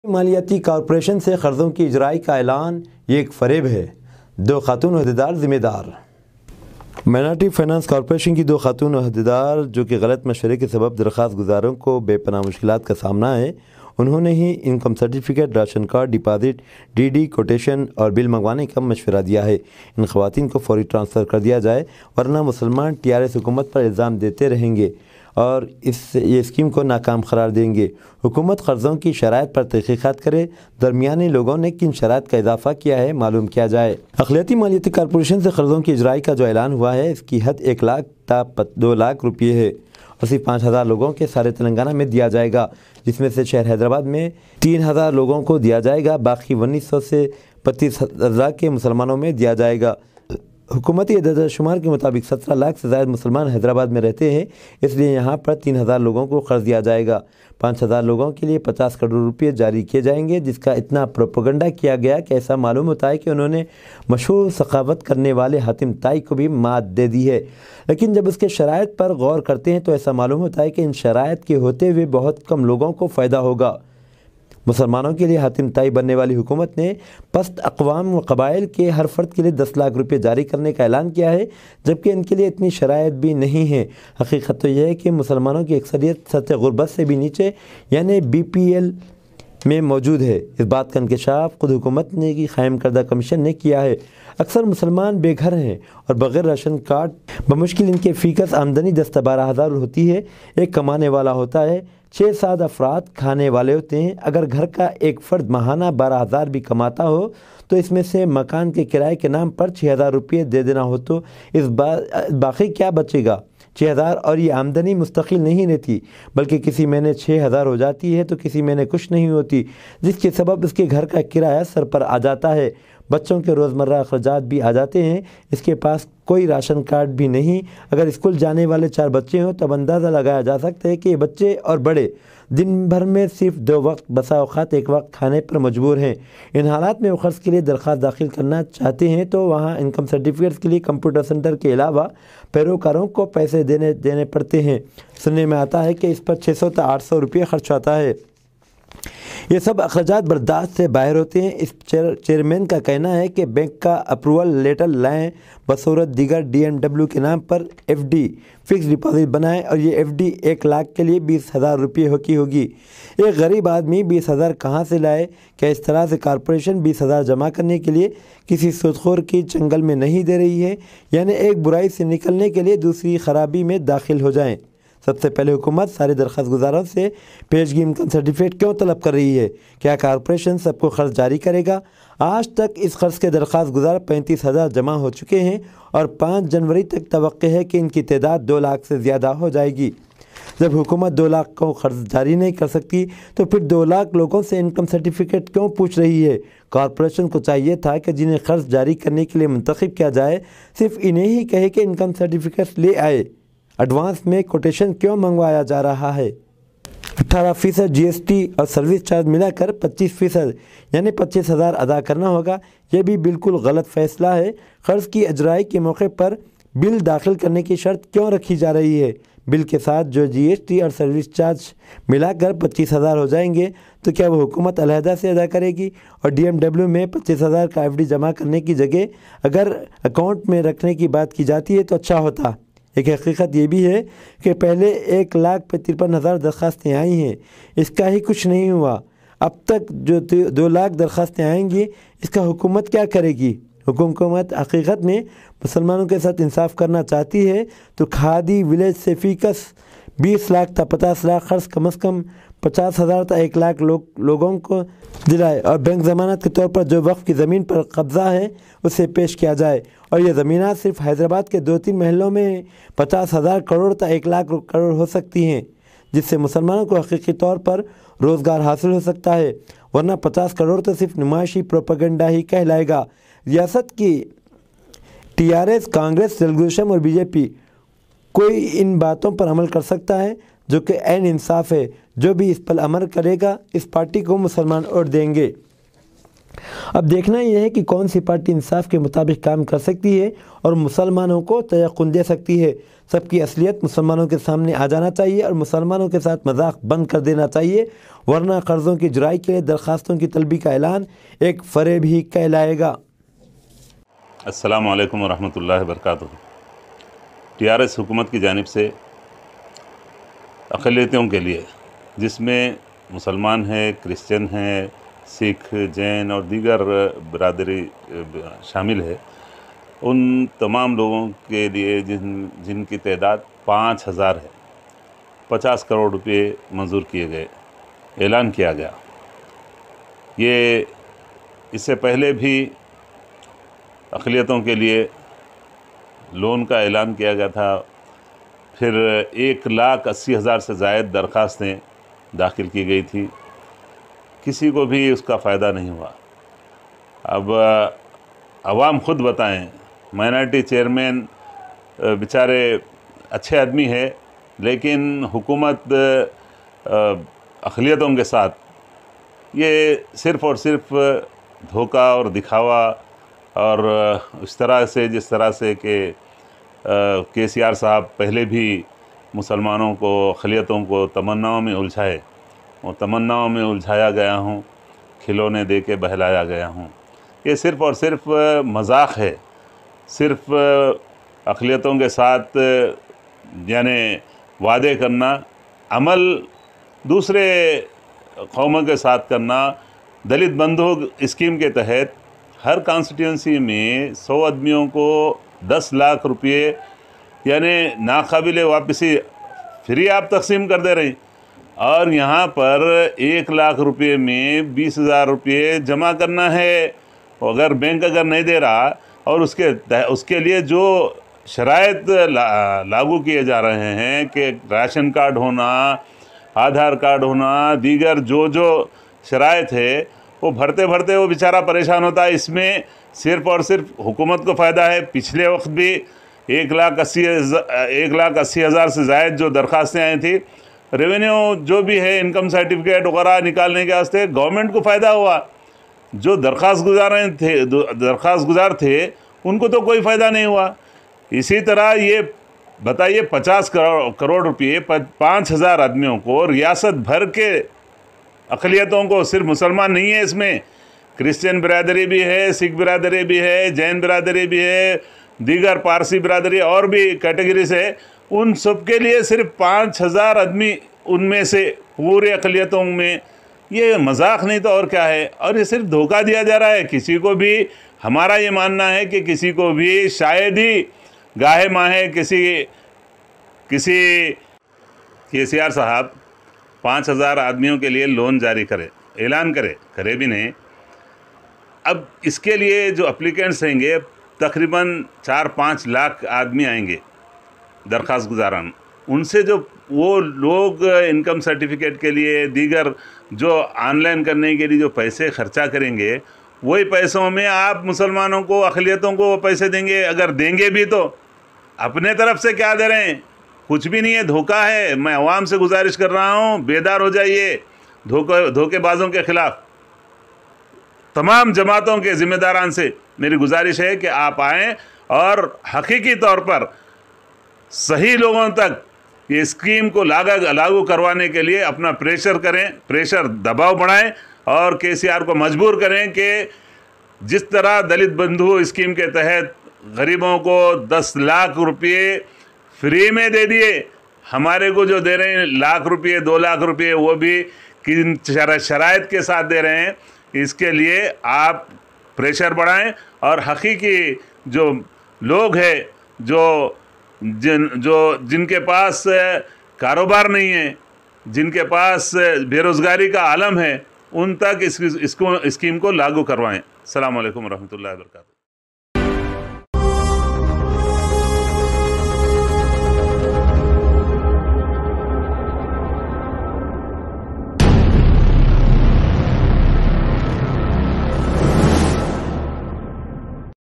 مالیاتی کارپوریشن سے قرضوں کی اجرائی کا اعلان، یہ ایک فریب ہے، 2 خاتون عہدیدار ذمہ دار۔ مائنارٹی فائنانس کارپوریشن کی 2 خاتون عہدیدار جو کہ غلط مشورے کے سبب درخواست گزاروں کو بے پناہ مشکلات کا سامنا ہے، انہوں نے ہی income certificate, ration card, deposit, D D quotation اور بل منگوانے کا مشورہ دیا ہے۔ ان خواتین کو فوری ٹرانسفر کر دیا جائے ورنہ مسلمان TRS حکومت پر الزام دیتے رہیں گے اور یہ اسکیم کو ناکام قرار دیں گے۔ حکومت قرضوں کی شرائط پر تحقیقات کرے، درمیانی لوگوں نے کن شرائط کا اضافہ کیا ہے معلوم کیا جائے۔ اقلیتی مالیاتی کارپوریشن سے قرضوں کی اجرائی کا جو اعلان ہوا ہے، اس کی حد 1 لاکھ تا 2 لاکھ روپے ہے اور صرف 5,000 لوگوں کے سارے تلنگانہ میں دیا جائے گا، جس میں سے شہر حیدرآباد میں 3,000 لوگوں کو دیا جائے گا، باقی 1900 سے 32,000 کے مسلمانوں میں دیا جائے گا۔ حکومتی اعداد شمار کے مطابق 17 لاکھ سے زائد مسلمان حیدرآباد میں رہتے ہیں، اس لیے یہاں پر 3,000 لوگوں کو قرض دیا جائے گا۔ 5,000 لوگوں کے لیے 50 کروڑ روپے جاری کیے جائیں گے، جس کا اتنا پروپیگنڈا کیا گیا کہ ایسا معلوم ہوتا ہے کہ انہوں نے مشہور سخاوت کرنے والے حاتم طائی کو بھی مات دے دی ہے۔ لیکن جب اس کے شرائط پر غور کرتے ہیں تو ایسا معلوم ہوتا ہے کہ ان شرائط کے ہوتے ہوئے بہت کم لوگوں کو فائدہ ہوگا۔ مسلمانوں کے لیے حاتم طائی بننے والی حکومت نے پست اقوام و قبائل کے ہر فرد کے لیے 10 لاکھ روپے جاری کرنے کا اعلان کیا ہے، جبکہ ان کے لیے اتنی شرائط بھی نہیں ہیں۔ حقیقت تو یہ ہے کہ مسلمانوں کی اکثریت سطح غربت سے بھی نیچے یعنی BPL میں موجود ہے۔ اس بات کا انکشاف خود حکومت نے کی قائم کردہ کمیشن نے کیا ہے۔ اکثر مسلمان بے گھر ہیں اور بغیر راشن کارڈ، بمشکل ان کے فی کس آمدنی 10 تا 12,000 ہوتی ہے۔ ایک کمانے والا ہوتا ہے، 6-7 افراد کھانے والے ہوتے ہیں۔ اگر گھر کا ایک فرد ماہانہ 12,000 بھی کماتا ہو تو اس میں سے مکان کے کرائے کے نام پر 6,000 روپے دے دینا ہو تو باقی کیا بچے گا؟ 6,000 اور یہ آمدنی مستقل نہیں رہتی، بلکہ کسی مہینے 6,000 ہو جاتی ہے تو کسی مہینے کچھ نہیں ہوتی، جس کے سبب اس کے گھر کا کرایہ سر پر آ جاتا ہے، بچوں کے روزمرہ اخراجات بھی آ جاتے ہیں۔ اس کے پاس کوئی راشن کارڈ بھی نہیں۔ اگر اسکول جانے والے 4 بچے ہوں تب اندازہ لگایا جا سکتا ہے کہ یہ بچے اور بڑے دن بھر میں صرف 2 وقت، بسا اوقات 1 وقت کھانے پر مجبور ہیں۔ ان حالات میں وہ قرض کے لیے درخواست داخل کرنا چاہتے ہیں تو وہاں انکم سرٹیفکیٹس کے لیے کمپیوٹر سینٹر کے علاوہ پیروکاروں کو پیسے دینے پڑتے ہیں۔ سننے میں آتا ہے کہ اس پر 600 تا 800 روپے خرچ آتا ہے۔ یہ سب اخراجات برداشت سے باہر ہوتے ہیں۔ اس چیئرمین کا کہنا ہے کہ بینک کا اپروول لیٹر لائیں، بصورت دیگر DMW کے نام پر FD فکس ڈپازٹ بنائیں اور یہ FD 1 لاکھ کے لیے 20,000 روپے کی ہوگی۔ ایک غریب آدمی 20,000 کہاں سے لائے؟ کیا اس طرح سے کارپوریشن 20,000 جمع کرنے کے لیے کسی سودخور کی چنگل میں نہیں دے رہی ہے؟ یعنی ایک برائی سے نکلنے کے لیے دوسری خرابی میں داخل ہو جائیں۔ سب سے پہلے حکومت سارے درخواست گزاروں سے پیشگی انکم سرٹیفکیٹ کیوں طلب کر رہی ہے؟ کیا کارپوریشن سب کو قرض جاری کرے گا؟ آج تک اس قرض کے درخواست گزار 35,000 جمع ہو چکے ہیں اور 5 جنوری تک توقع ہے کہ ان کی تعداد 2 لاکھ سے زیادہ ہو جائے گی۔ جب حکومت 2 لاکھ کو قرض جاری نہیں کر سکتی تو پھر 2 لاکھ لوگوں سے انکم سرٹیفکیٹ کیوں پوچھ رہی ہے؟ کارپوریشن کو چاہیے تھا کہ جنہیں قرض جاری کرنے کے لیے منتخب کیا جائے صرف انہیں ہی کہے کہ انکم سرٹیفکیٹ لے آئے۔ ایڈوانس میں کوٹیشن کیوں منگوایا جا رہا ہے؟ 18% GST اور سروس چارج ملا کر 25% یعنی 25,000 ادا کرنا ہوگا، یہ بھی بالکل غلط فیصلہ ہے۔ قرض کی اجرائی کے موقع پر بل داخل کرنے کی شرط کیوں رکھی جا رہی ہے؟ بل کے ساتھ جو GST اور سروس چارج ملا کر 25,000 ہو جائیں گے تو کیا وہ حکومت علیحدہ سے ادا کرے گی؟ اور DMW میں 25,000 کا FD جمع کرنے کی جگہ اگر اکاؤنٹ میں رکھنے کی بات کی جاتی ہے تو اچھا ہوتا۔ ایک حقیقت یہ بھی ہے کہ پہلے 1,53,000 درخواستیں آئی ہیں، اس کا ہی کچھ نہیں ہوا۔ اب تک جو 2 لاکھ درخواستیں آئیں گی، اس کا حکومت کیا کرے گی؟ حکومت حقیقت میں مسلمانوں کے ساتھ انصاف کرنا چاہتی ہے تو کھادی ولیج سے فی کس 20 لاکھ تا 50 لاکھ قرض کم از کم 50,000 تا 1 لاکھ لوگوں کو دلائے اور بینک ضمانت کے طور پر جو وقف کی زمین پر قبضہ ہے اسے پیش کیا جائے، اور یہ زمینات صرف حیدرآباد کے 2-3 محلوں میں 50,000 کروڑ تا 1 لاکھ کروڑ ہو سکتی ہیں، جس سے مسلمانوں کو حقیقی طور پر روزگار حاصل ہو سکتا ہے، ورنہ 50 کروڑ تو صرف نمائشی پروپیگنڈا ہی کہلائے گا۔ ریاست کی TRS، کانگریس، تلگو دیشم اور BJP کوئی ان باتوں پر عمل کر سکتا ہے جو کہ عین انصاف ہے۔ جو بھی اس پر عمل کرے گا اس پارٹی کو مسلمان ووٹ دیں گے۔ اب دیکھنا یہ ہے کہ کون سی پارٹی انصاف کے مطابق کام کر سکتی ہے اور مسلمانوں کو تیقن دے سکتی ہے۔ سب کی اصلیت مسلمانوں کے سامنے آ جانا چاہیے اور مسلمانوں کے ساتھ مذاق بند کر دینا چاہیے، ورنہ قرضوں کی اجرائی کے لیے درخواستوں کی طلبی کا اعلان ایک فریب ہی کہلائے گا۔ السلام علیکم ورحمۃ اللہ وبرکاتہ۔ TRS حکومت کی جانب سے اقلیتوں کے لیے، جس میں مسلمان ہیں، کرسچن ہیں، سکھ، جین اور دیگر برادری شامل ہے، ان تمام لوگوں کے لیے جن کی تعداد 5000 ہے، 50 کروڑ روپے منظور کیے گئے، اعلان کیا گیا۔ یہ اس سے پہلے بھی اقلیتوں کے لیے لون کا اعلان کیا گیا تھا، پھر 1,80,000 سے زائد درخواستیں داخل کی گئی تھی، کسی کو بھی اس کا فائدہ نہیں ہوا۔ اب عوام خود بتائیں، مائنارٹی چیئرمین بیچارے اچھے آدمی ہے، لیکن حکومت اقلیتوں کے ساتھ یہ صرف اور صرف دھوکہ اور دکھاوا، اور اس طرح سے جس طرح سے کہ KCR صاحب پہلے بھی مسلمانوں کو، اقلیتوں کو تمناؤں میں الجھائے، اور تمناؤں میں الجھایا گیا ہوں، کھلونے دے کے بہلایا گیا ہوں۔ یہ صرف اور صرف مذاق ہے، صرف اقلیتوں کے ساتھ یعنی وعدے کرنا، عمل دوسرے قوموں کے ساتھ کرنا۔ دلت بندھو اسکیم کے تحت ہر کانسٹیٹوئنسی میں 100 آدمیوں کو 10 لاکھ روپے یعنی ناقابل واپسی فری آپ تقسیم کر دے رہے ہیں، اور یہاں پر 1 لاکھ روپے میں 20,000 روپے جمع کرنا ہے۔ اگر بینک نہیں دے رہا، اور اس کے لیے جو شرائط لاگو کیے جا رہے ہیں کہ راشن کارڈ ہونا، آدھار کارڈ ہونا، دیگر جو شرائط ہے، وہ بھرتے وہ بیچارہ پریشان ہوتا ہے۔ اس میں صرف اور صرف حکومت کو فائدہ ہے۔ پچھلے وقت بھی 1,80,000 سے زائد جو درخواستیں آئی تھی، ریونیو جو بھی ہے انکم سرٹیفکیٹ وغیرہ نکالنے کے واسطے گورنمنٹ کو فائدہ ہوا، جو درخواست گزار تھے ان کو تو کوئی فائدہ نہیں ہوا۔ اسی طرح یہ بتائیے 50 کروڑ روپے 5,000 آدمیوں کو، ریاست بھر کے اقلیتوں کو، صرف مسلمان نہیں ہے، اس میں کرسچن برادری بھی ہے، سکھ برادری بھی ہے، جین برادری بھی ہے، دیگر پارسی برادری اور بھی کیٹیگریز ہے، ان سب کے لیے صرف 5,000 آدمی ان میں سے پورے اقلیتوں میں۔ یہ مذاق نہیں تو اور کیا ہے، اور یہ صرف دھوکہ دیا جا رہا ہے۔ کسی کو بھی، ہمارا یہ ماننا ہے کہ کسی کو بھی شاید ہی گاہے ماہے کسی KCR صاحب 5,000 آدمیوں کے لیے لون جاری کرے، اعلان کرے بھی نہیں۔ اب اس کے لیے جو اپلیکینٹس رہیں گے تقریباً 4-5 لاکھ آدمی آئیں گے درخواست گزاران، ان سے جو وہ لوگ انکم سرٹیفکیٹ کے لیے، دیگر جو آن لائن کرنے کے لیے جو پیسے خرچہ کریں گے، وہی پیسوں میں آپ مسلمانوں کو، اقلیتوں کو وہ پیسے دیں گے۔ اگر دیں گے بھی تو اپنے طرف سے کیا دے رہے ہیں؟ کچھ بھی نہیں ہے، دھوکہ ہے۔ میں عوام سے گزارش کر رہا ہوں، بیدار ہو جائیے دھوکے بازوں کے خلاف۔ تمام جماعتوں کے ذمہ داران سے میری گزارش ہے کہ آپ آئیں اور حقیقی طور پر صحیح لوگوں تک یہ اسکیم کو لاگو کروانے کے لیے اپنا پریشر دباؤ بڑھائیں، اور KCR کو مجبور کریں کہ جس طرح دلت بندھو اسکیم کے تحت غریبوں کو 10 لاکھ روپے فری میں دے دیے، ہمارے کو جو دے رہے ہیں 1 لاکھ روپے 2 لاکھ روپے، وہ بھی کن شرائط کے ساتھ دے رہے ہیں۔ اس کے لیے آپ پریشر بڑھائیں، اور حقیقی جو لوگ ہیں جن کے پاس کاروبار نہیں ہے، جن کے پاس بے روزگاری کا عالم ہے، ان تک اس اسکیم کو لاگو کروائیں۔ السلام علیکم ورحمۃ اللہ وبرکاتہ۔